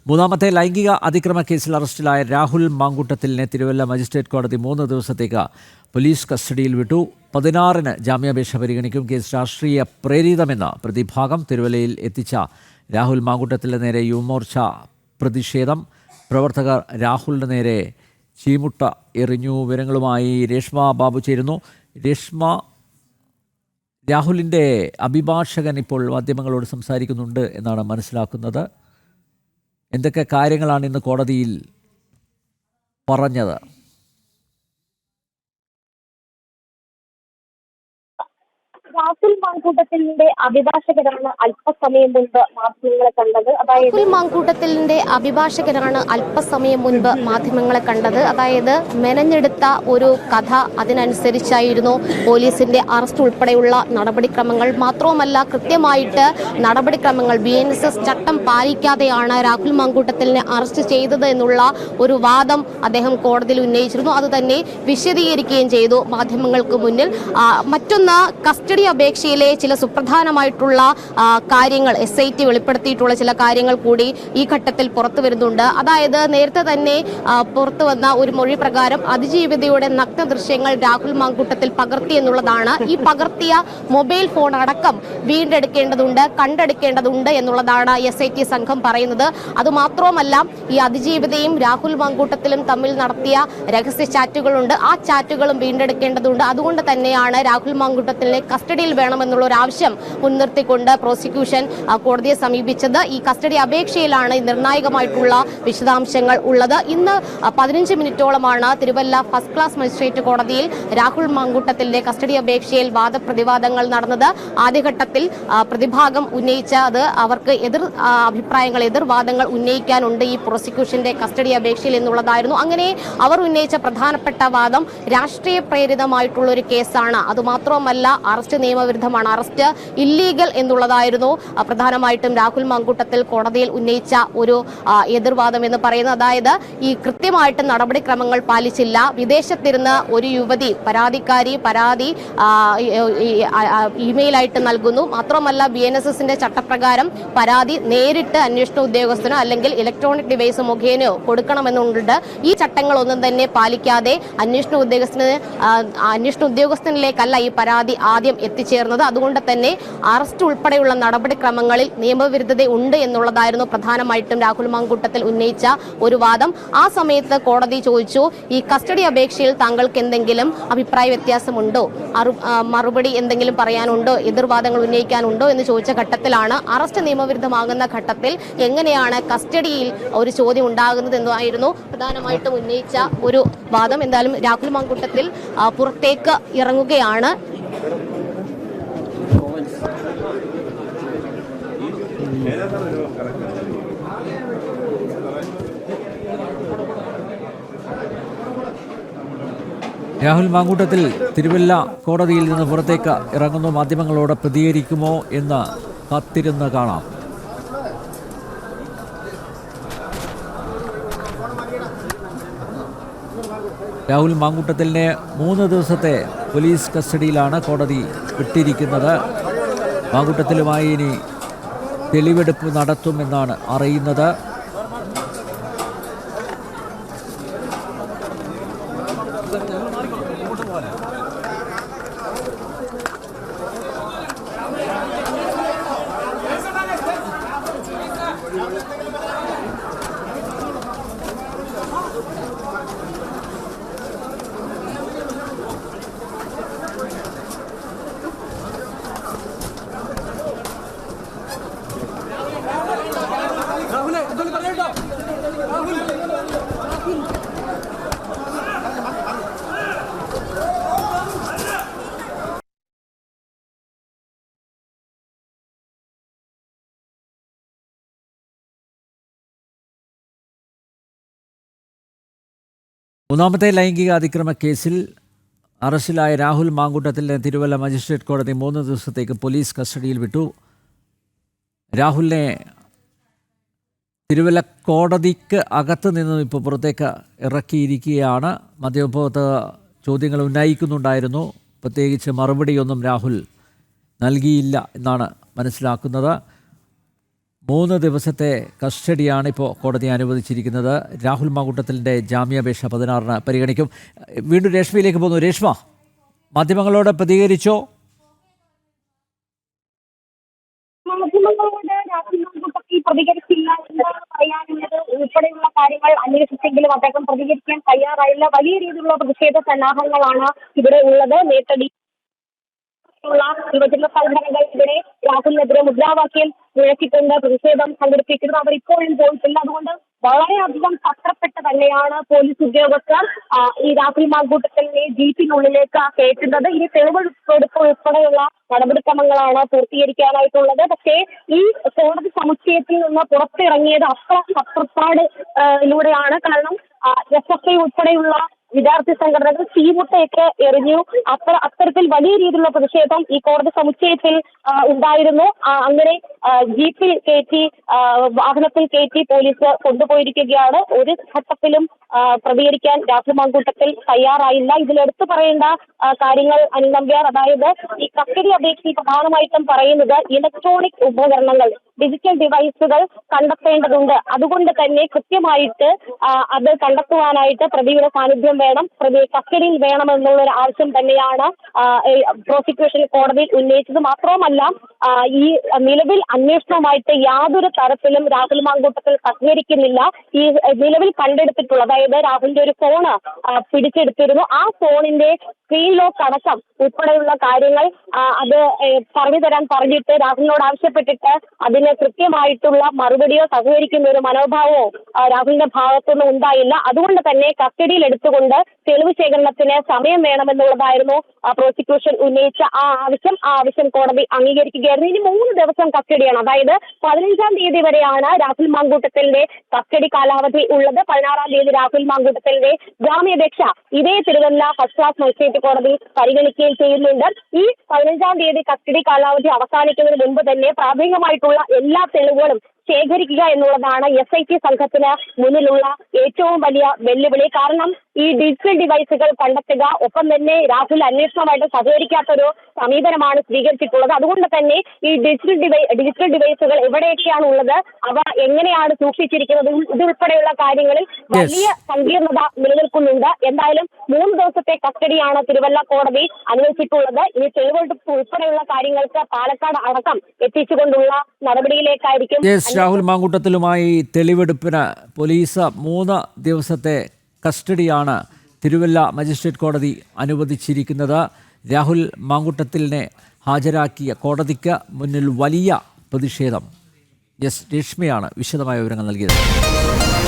മൂന്നാമത്തെ ലൈംഗിക അതിക്രമ കേസിൽ അറസ്റ്റിലായ രാഹുൽ മാങ്കൂട്ടത്തിലിനെ തിരുവല്ല മജിസ്ട്രേറ്റ് കോടതി 3 ദിവസത്തേക്ക് പോലീസ് കസ്റ്റഡിയിൽ വിട്ടു. 16-ന് ജാമ്യാപേക്ഷ പരിഗണിക്കും. കേസ് രാഷ്ട്രീയ പ്രേരിതമെന്ന പ്രതിഭാഗം. തിരുവല്ലയിൽ എത്തിച്ച രാഹുൽ മാങ്കൂട്ടത്തിന് നേരെ യുവമോർച്ച പ്രതിഷേധം. പ്രവർത്തകർ രാഹുലിന് നേരെ ചീമുട്ട എറിഞ്ഞു. വിവരങ്ങളുമായി രേഷ്മ ബാബു ചേരുന്നു. രേഷ്മ, രാഹുലിൻ്റെ അഭിഭാഷകൻ ഇപ്പോൾ മാധ്യമങ്ങളോട് സംസാരിക്കുന്നുണ്ട് എന്നാണ് മനസ്സിലാക്കുന്നത്. എന്തൊക്കെ കാര്യങ്ങളാണ് ഇന്ന് കോടതിയിൽ പറഞ്ഞത്? രാഹുൽ മാങ്കൂട്ടത്തിലിന്റെ അഭിഭാഷകരാണ് അല്പസമയം മുൻപ് മാധ്യമങ്ങളെ കണ്ടത്. രാഹുൽ മാങ്കൂട്ടത്തിലിന്റെ അഭിഭാഷകരാണ് അല്പസമയം മുൻപ് മാധ്യമങ്ങളെ കണ്ടത്. അതായത് മെനഞ്ഞെടുത്ത ഒരു കഥ, അതിനനുസരിച്ചായിരുന്നു പോലീസിന്റെ അറസ്റ്റ് ഉൾപ്പെടെയുള്ള നടപടിക്രമങ്ങൾ. മാത്രവുമല്ല, കൃത്യമായിട്ട് നടപടിക്രമങ്ങൾ BNSS ചട്ടം പാലിക്കാതെയാണ് രാഹുൽ മാങ്കൂട്ടത്തിലിനെ അറസ്റ്റ് ചെയ്തത് എന്നുള്ള ഒരു വാദം അദ്ദേഹം കോടതിയിൽ ഉന്നയിച്ചിരുന്നു. അത് തന്നെ വിശദീകരിക്കുകയും ചെയ്തു മാധ്യമങ്ങൾക്ക് മുന്നിൽ. മറ്റൊന്ന്, കസ്റ്റഡി അപേക്ഷയിലെ ചില സുപ്രധാനമായിട്ടുള്ള കാര്യങ്ങൾ, SIT വെളിപ്പെടുത്തിയിട്ടുള്ള ചില കാര്യങ്ങൾ കൂടി ഈ ഘട്ടത്തിൽ പുറത്തു വരുന്നുണ്ട്. അതായത് നേരത്തെ തന്നെ പുറത്തു വന്ന ഒരു മൊഴി പ്രകാരം അതിജീവിതയുടെ നഗ്ന ദൃശ്യങ്ങൾ രാഹുൽ മാങ്കൂട്ടത്തിൽ പകർത്തി എന്നുള്ളതാണ്. ഈ പകർത്തിയ മൊബൈൽ ഫോൺ അടക്കം വീണ്ടെടുക്കേണ്ടതുണ്ട്, കണ്ടെടുക്കേണ്ടതുണ്ട് എന്നുള്ളതാണ് SIT സംഘം പറയുന്നത്. അതുമാത്രവുമല്ല, ഈ അതിജീവിതയും രാഹുൽ മാങ്കൂട്ടത്തിലും തമ്മിൽ നടത്തിയ രഹസ്യ ചാറ്റുകളുണ്ട്. ആ ചാറ്റുകളും വീണ്ടെടുക്കേണ്ടതുണ്ട്. അതുകൊണ്ട് തന്നെയാണ് രാഹുൽ മാങ്കൂട്ടത്തിലെ കസ്റ്റഡിയിൽ വേണമെന്നുള്ള ഒരു ആവശ്യം മുൻനിർത്തിക്കൊണ്ട് പ്രോസിക്യൂഷൻ കോടതിയെ സമീപിച്ചത്. ഈ കസ്റ്റഡി അപേക്ഷയിലാണ് നിർണായകമായിട്ടുള്ള വിശദാംശങ്ങൾ ഉള്ളത്. ഇന്ന് 15 മിനിറ്റോളമാണ് തിരുവല്ല ഫസ്റ്റ് ക്ലാസ് മജിസ്ട്രേറ്റ് കോടതിയിൽ രാഹുൽ മാങ്കൂട്ടത്തിന്റെ കസ്റ്റഡി അപേക്ഷയിൽ വാദപ്രതിവാദങ്ങൾ നടന്നത്. ആദ്യഘട്ടത്തിൽ പ്രതിഭാഗം ഉന്നയിച്ചത് അവർക്ക് എതിർവാദങ്ങൾ ഉന്നയിക്കാനുണ്ട് ഈ പ്രോസിക്യൂഷന്റെ കസ്റ്റഡി അപേക്ഷയിൽ എന്നുള്ളതായിരുന്നു. അങ്ങനെ അവർ ഉന്നയിച്ച പ്രധാനപ്പെട്ട വാദം രാഷ്ട്രീയ പ്രേരിതമായിട്ടുള്ള ഒരു കേസാണ്. അതുമാത്രമല്ല, അറസ്റ്റ് നിയമവിരുദ്ധമാണ്, അറസ്റ്റ് ഇല്ലീഗൽ എന്നുള്ളതായിരുന്നു പ്രധാനമായിട്ടും രാഹുൽ മാങ്കൂട്ടത്തിൽ കോടതിയിൽ ഉന്നയിച്ച ഒരു എതിർവാദം എന്ന് പറയുന്നത്. അതായത് ഈ കൃത്യമായിട്ട് നടപടിക്രമങ്ങൾ പാലിച്ചില്ല. വിദേശത്തിരുന്ന് ഒരു യുവതി പരാതി ഇമെയിലായിട്ട് നൽകുന്നു. മാത്രമല്ല, BNSSന്റെ ചട്ടപ്രകാരം പരാതി നേരിട്ട് അന്വേഷണ ഉദ്യോഗസ്ഥനോ അല്ലെങ്കിൽ ഇലക്ട്രോണിക് ഡിവൈസ് മുഖേനയോ കൊടുക്കണമെന്നുണ്ട്. ഈ ചട്ടങ്ങളൊന്നും തന്നെ പാലിക്കാതെ അന്വേഷണ ഉദ്യോഗസ്ഥനിലേക്കല്ല ഈ പരാതി ആദ്യം എത്തിച്ചേർന്നത്. അതുകൊണ്ട് തന്നെ അറസ്റ്റ് ഉൾപ്പെടെയുള്ള നടപടിക്രമങ്ങളിൽ നിയമവിരുദ്ധത ഉണ്ട് എന്നുള്ളതായിരുന്നു പ്രധാനമായിട്ടും രാഹുൽ മാങ്കൂട്ടത്തിൽ ഉന്നയിച്ച ഒരു വാദം. ആ സമയത്ത് കോടതി ചോദിച്ചു, ഈ കസ്റ്റഡി അപേക്ഷയിൽ താങ്കൾക്ക് എന്തെങ്കിലും അഭിപ്രായ വ്യത്യാസമുണ്ടോ, മറുപടി എന്തെങ്കിലും പറയാനുണ്ടോ, എതിർവാദങ്ങൾ ഉന്നയിക്കാനുണ്ടോ എന്ന് ചോദിച്ച ഘട്ടത്തിലാണ് അറസ്റ്റ് നിയമവിരുദ്ധമാകുന്ന ഘട്ടത്തിൽ എങ്ങനെയാണ് കസ്റ്റഡിയിൽ ഒരു ചോദ്യം ഉണ്ടാകുന്നത് എന്നായിരുന്നു പ്രധാനമായിട്ടും ഉന്നയിച്ച ഒരു വാദം. എന്തായാലും രാഹുൽ മാങ്കൂട്ടത്തിൽ പുറത്തേക്ക് ഇറങ്ങുകയാണ്. രാഹുൽ മാങ്കൂട്ടത്തിൽ തിരുവല്ല കോടതിയിൽ നിന്ന് പുറത്തേക്ക് ഇറങ്ങുന്നു. മാധ്യമങ്ങളോട് പ്രതികരിക്കുമോ എന്ന് കാത്തിരുന്ന് കാണാം. രാഹുൽ മാങ്കൂട്ടത്തിലിനെ 3 ദിവസത്തെ പോലീസ് കസ്റ്റഡിയിലാണ് കോടതി വിട്ടിരിക്കുന്നത്. മാങ്കൂട്ടത്തിലുമായി ഇനി തെളിവെടുപ്പ് നടത്തുമെന്നാണ് അറിയുന്നത്. മൂന്നാമത്തെ ലൈംഗിക അതിക്രമ കേസിൽ അറസ്റ്റിലായ രാഹുൽ മാങ്കൂട്ടത്തിലിനെ തിരുവല്ല മജിസ്ട്രേറ്റ് കോടതി 3 ദിവസത്തേക്ക് പോലീസ് കസ്റ്റഡിയിൽ വിട്ടു. രാഹുലിനെ തിരുവല്ല കോടതിക്ക് അകത്ത് നിന്നും ഇപ്പോൾ പുറത്തേക്ക് ഇറക്കിയിരിക്കുകയാണ്. മാധ്യമപ്രവർത്തക ചോദ്യങ്ങൾ ഉന്നയിക്കുന്നുണ്ടായിരുന്നു. പ്രത്യേകിച്ച് മറുപടിയൊന്നും രാഹുൽ നൽകിയില്ല എന്നാണ് മനസ്സിലാക്കുന്നത്. 3 ദിവസത്തെ കസ്റ്റഡിയാണ് ഇപ്പോൾ കോടതി അനുവദിച്ചിരിക്കുന്നത്. രാഹുൽ മാങ്കൂട്ടത്തിലിൻ്റെ ജാമ്യാപേക്ഷ 16-ന് പരിഗണിക്കും. വീണ്ടും രേഷ്മയിലേക്ക് പോകുന്നു. രേഷ്മ, മാധ്യമങ്ങളോട് പ്രതികരിച്ചോ? മാധ്യമങ്ങളോട് രാഹുൽ മാങ്കൂട്ടത്തിൽ പ്രതികരിച്ചില്ല എന്ന് പറയാനുള്ളത് ഉൾപ്പെടെയുള്ള കാര്യങ്ങൾ അന്വേഷിച്ചെങ്കിലും അദ്ദേഹം പ്രതികരിക്കാൻ തയ്യാറായില്ല. വലിയ രീതിയിലുള്ള പ്രതിഷേധ സന്നാഹങ്ങളാണ് ഇവിടെ ഉള്ളത്. നേട്ടടി യുവജന സംഘടനകൾ ഇവിടെ രാഹുലിനെതിരെ മുദ്രാവാക്യം മുഴക്കിക്കൊണ്ട് പ്രതിഷേധം സംഘടിപ്പിക്കുന്നത്. അവർ ഇപ്പോഴും പോയിട്ടില്ല. അതുകൊണ്ട് വളരെയധികം തത്രപ്പെട്ട് തന്നെയാണ് പോലീസ് ഉദ്യോഗസ്ഥർ ഈ രാഹുൽ മാങ്കൂട്ടത്തിനെ ജീപ്പിനുള്ളിലേക്ക് കയറ്റുന്നത്. ഇനി തെളിവെടുപ്പ് ഉൾപ്പെടെയുള്ള നടപടിക്രമങ്ങളാണ് പൂർത്തീകരിക്കാനായിട്ടുള്ളത്. പക്ഷേ ഈ കോടതി സമുച്ചയത്തിൽ നിന്ന് പുറത്തിറങ്ങിയത് അത്ര തത്രപ്പാടിലൂടെയാണ്. കാരണം SFI ഉൾപ്പെടെയുള്ള വിദ്യാർത്ഥി സംഘടനകൾ തീമുട്ടയൊക്കെ എറിഞ്ഞു. അത്തരത്തിൽ വലിയ രീതിയിലുള്ള പ്രതിഷേധം ഈ കോടതി സമുച്ചയത്തിൽ ഉണ്ടായിരുന്നു. അങ്ങനെ ജീപ്പിൽ കയറ്റി, വാഹനത്തിൽ കയറ്റി പോലീസ് കൊണ്ടുപോയിരിക്കുകയാണ്. ഒരു ഘട്ടത്തിലും പ്രതികരിക്കാൻ രാഹുൽ മാങ്കൂട്ടത്തിൽ തയ്യാറായില്ല. ഇതിലെടുത്തു പറയേണ്ട കാര്യങ്ങൾ അനിൽ നമ്പ്യാർ, അതായത് ഈ കസ്റ്റഡി അപേക്ഷയിൽ പ്രധാനമായിട്ടും പറയുന്നത് ഇലക്ട്രോണിക് ഉപകരണങ്ങൾ, ഡിജിറ്റൽ ഡിവൈസുകൾ കണ്ടെത്തേണ്ടതുണ്ട്. അതുകൊണ്ട് തന്നെ കൃത്യമായിട്ട് അത് കണ്ടെത്തുവാനായിട്ട് പ്രതിയുടെ സാന്നിധ്യം വേണം, പ്രതി കസ്റ്റഡിയിൽ വേണമെന്നുള്ള ഒരു ആവശ്യം തന്നെയാണ് പ്രോസിക്യൂഷൻ കോടതിയിൽ ഉന്നയിച്ചത്. മാത്രവുമല്ല, ഈ നിലവിൽ അന്വേഷണവുമായിട്ട് യാതൊരു തരത്തിലും രാഹുൽ മാങ്കൂട്ടത്തിൽ സഹകരിക്കുന്നില്ല. ഈ നിലവിൽ കണ്ടെടുത്തിട്ടുള്ള, അതായത് രാഹുലിന്റെ ഒരു ഫോണ് പിടിച്ചെടുത്തിരുന്നു. ആ ഫോണിന്റെ സ്ക്രീൻ ലോക്ക് അടക്കം ഉൾപ്പെടെയുള്ള കാര്യങ്ങൾ അത് പറഞ്ഞു തരാൻ പറഞ്ഞിട്ട് രാഹുലിനോട് ആവശ്യപ്പെട്ടിട്ട് അതിന് കൃത്യമായിട്ടുള്ള മറുപടിയോ സഹകരിക്കുന്ന ഒരു മനോഭാവമോ രാഹുലിന്റെ ഭാഗത്തുനിന്നും ഉണ്ടായില്ല. അതുകൊണ്ട് തന്നെ കസ്റ്റഡിയിൽ എടുത്തുകൊണ്ട് തെളിവ് ശേഖരണത്തിന് സമയം വേണമെന്നുള്ളതായിരുന്നു പ്രോസിക്യൂഷൻ ഉന്നയിച്ച ആ ആവശ്യം കോടതി അംഗീകരിക്കുകയായിരുന്നു. ഇനി 3 ദിവസം കസ്റ്റഡിയാണ്. അതായത് 15-ാം തീയതി വരെയാണ് രാഹുൽ മാങ്കൂട്ടത്തിന്റെ കസ്റ്റഡി കാലാവധി ഉള്ളത്. 16-ാം തീയതി രാഹുൽ മാങ്കൂട്ടത്തിന്റെ ജാമ്യാപേക്ഷ ഇതേ തിരുവല്ല ഫസ്റ്റ് ക്ലാസ് മജിസ്ട്രേറ്റ് കോടതി പരിഗണിക്കുകയും ചെയ്യുന്നുണ്ട്. ഈ 15-ാം തീയതി കസ്റ്റഡി കാലാവധി അവസാനിക്കുന്നതിന് മുമ്പ് തന്നെ പ്രാഥമികമായിട്ടുള്ള എല്ലാ തെളിവുകളും ശേഖരിക്കുക എന്നുള്ളതാണ് SIT സംഘത്തിന് മുന്നിലുള്ള ഏറ്റവും വലിയ വെല്ലുവിളി. കാരണം ഈ ഡിജിറ്റൽ ഡിവൈസുകൾ കണ്ടെത്തുക, ഒപ്പം തന്നെ രാഹുൽ അന്വേഷണമായിട്ട് സഹകരിക്കാത്തൊരു സമീപനമാണ് സ്വീകരിച്ചിട്ടുള്ളത്. അതുകൊണ്ട് തന്നെ ഈ ഡിജിറ്റൽ ഡിവൈസുകൾ എവിടെയൊക്കെയാണ് ഉള്ളത്, അവ എങ്ങനെയാണ് സൂക്ഷിച്ചിരിക്കുന്നത്, ഇതുൾപ്പെടെയുള്ള കാര്യങ്ങളിൽ വലിയ സങ്കീർണത നിലനിൽക്കുന്നുണ്ട്. എന്തായാലും 3 ദിവസത്തെ കസ്റ്റഡിയാണ് തിരുവല്ല കോടതി അനുവദിച്ചിട്ടുള്ളത്. ഇനി തെളിവെടുപ്പ് ഉൾപ്പെടെയുള്ള കാര്യങ്ങൾക്ക് പാലക്കാട് അടക്കം എത്തിച്ചുകൊണ്ടുള്ള നടപടിയിലേക്കായിരിക്കും. രാഹുൽ മാങ്കൂട്ടത്തിലുമായി തെളിവെടുപ്പിന് പോലീസ് 3 ദിവസത്തെ കസ്റ്റഡിയാണ് തിരുവല്ല മജിസ്ട്രേറ്റ് കോടതി അനുവദിച്ചിരിക്കുന്നത്. രാഹുൽ മാങ്കൂട്ടത്തിലിനെ ഹാജരാക്കിയ കോടതിക്ക് മുന്നിൽ വലിയ പ്രതിഷേധം. രശ്മിയാണ് വിശദമായ വിവരങ്ങൾ നൽകിയത്.